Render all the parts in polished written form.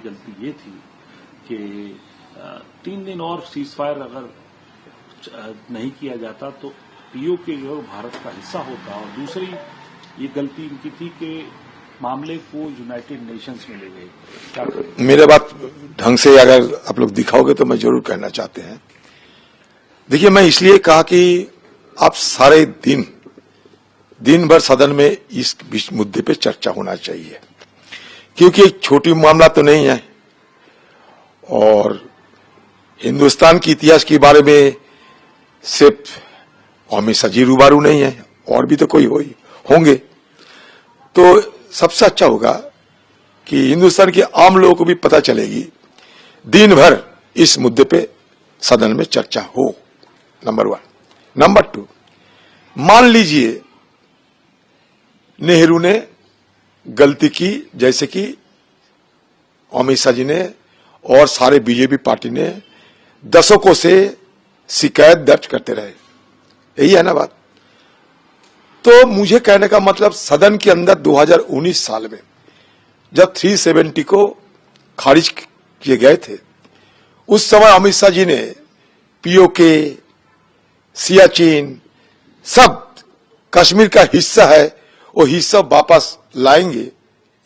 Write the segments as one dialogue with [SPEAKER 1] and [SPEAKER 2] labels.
[SPEAKER 1] पहली गलती ये थी कि 3 दिन और सीजफायर अगर नहीं किया जाता तो पीओके जो भारत का हिस्सा होता, और दूसरी ये गलती इनकी थी कि मामले को यूनाइटेड नेशंस में ले गए। क्या करें?
[SPEAKER 2] मेरे बात ढंग से अगर आप लोग दिखाओगे तो मैं जरूर कहना चाहते हैं। देखिए, मैं इसलिए कहा कि आप सारे दिन भर सदन में इस मुद्दे पे चर्चा होना चाहिए, क्योंकि एक छोटी मामला तो नहीं है, और हिंदुस्तान के इतिहास के बारे में सिर्फ हमेशा जी रूबारू नहीं है, और भी तो कोई होंगे। तो सबसे अच्छा होगा कि हिंदुस्तान के आम लोगों को भी पता चलेगी, दिन भर इस मुद्दे पे सदन में चर्चा हो, नंबर 1। नंबर 2, मान लीजिए नेहरू ने गलती की, जैसे कि अमित शाह जी ने और सारे बीजेपी पार्टी ने दशकों से शिकायत दर्ज करते रहे, यही है ना बात। तो मुझे कहने का मतलब, सदन के अंदर 2019 साल में जब 370 को खारिज किए गए थे, उस समय अमित शाह जी ने पीओके, सियाचिन, सब कश्मीर का हिस्सा है, वो हिस्सा वापस लाएंगे,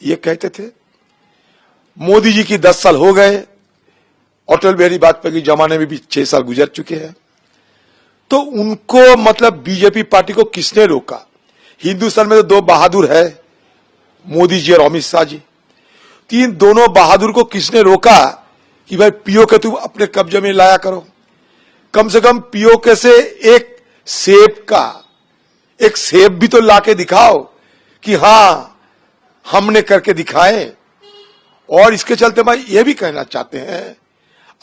[SPEAKER 2] ये कहते थे। मोदी जी की 10 साल हो गए, अटल बिहारी वाजपेयी के जमाने में भी 6 साल गुजर चुके हैं। तो उनको मतलब बीजेपी पार्टी को किसने रोका? हिंदुस्तान में तो 2 बहादुर है, मोदी जी और अमित शाह जी। तीन दोनों बहादुर को किसने रोका कि भाई पीओके तुम अपने कब्जे में लाया करो? कम से कम पीओके से एक सेब भी तो लाके दिखाओ कि हां हमने करके दिखाए। और इसके चलते मैं ये भी कहना चाहते हैं,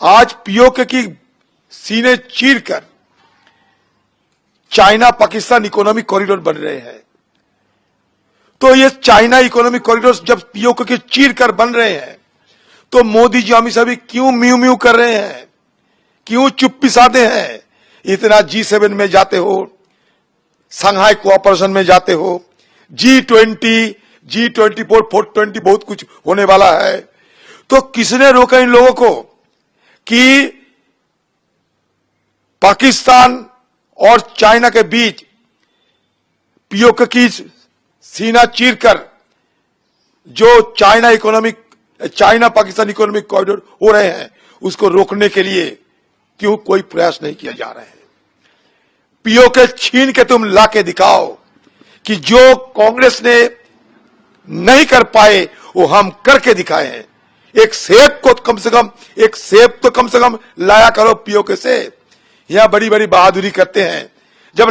[SPEAKER 2] आज पीओके की सीने चीरकर चाइना पाकिस्तान इकोनॉमिक कॉरिडोर बन रहे हैं। तो ये चाइना इकोनॉमिक कॉरिडोर जब पीओके के चीर कर बन रहे हैं, तो मोदी जी अमित शाह भी क्यों म्यू म्यू कर रहे हैं, क्यों चुप्पी साधे हैं? इतना G7 में जाते हो, संघाई कोऑपरेशन में जाते हो, G20, G24, 420 बहुत कुछ होने वाला है। तो किसने रोका इन लोगों को कि पाकिस्तान और चाइना के बीच पीओके की सीना चीरकर जो चाइना पाकिस्तान इकोनॉमिक कॉरिडोर हो रहे हैं, उसको रोकने के लिए क्यों कोई प्रयास नहीं किया जा रहा है? पीओके छीन के तुम लाके दिखाओ कि जो कांग्रेस ने नहीं कर पाए वो हम करके दिखाए हैं। एक सेब तो कम से कम लाया करो पीओके से। यहां बड़ी बड़ी बहादुरी करते हैं। जब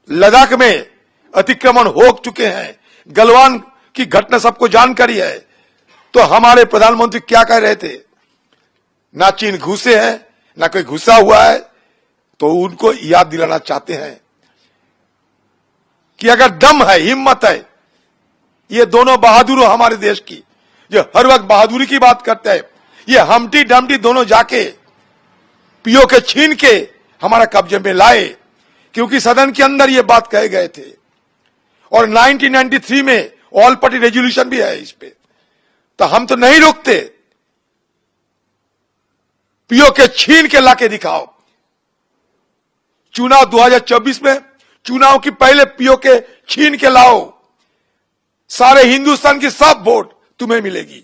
[SPEAKER 2] लद्दाख में अतिक्रमण हो चुके हैं, गलवान की घटना सबको जानकारी है, तो हमारे प्रधानमंत्री क्या कह रहे थे? ना चीन घुसे हैं, ना कोई घुसा हुआ है। तो उनको याद दिलाना चाहते हैं कि अगर दम है, हिम्मत है, ये दोनों बहादुर हमारे देश की, जो हर वक्त बहादुरी की बात करते हैं, ये हमटी डमटी दोनों जाके पीओके छीन के हमारा कब्जे में लाए, क्योंकि सदन के अंदर ये बात कहे गए थे। और 1993 में ऑल पार्टी रेजोल्यूशन भी है इस पे। तो हम तो नहीं रोकते, पीओके छीन के लाके दिखाओ। चुनाव 2024 में, चुनाव की पहले पीओके छीन के लाओ, सारे हिंदुस्तान की सब वोट तुम्हें मिलेगी।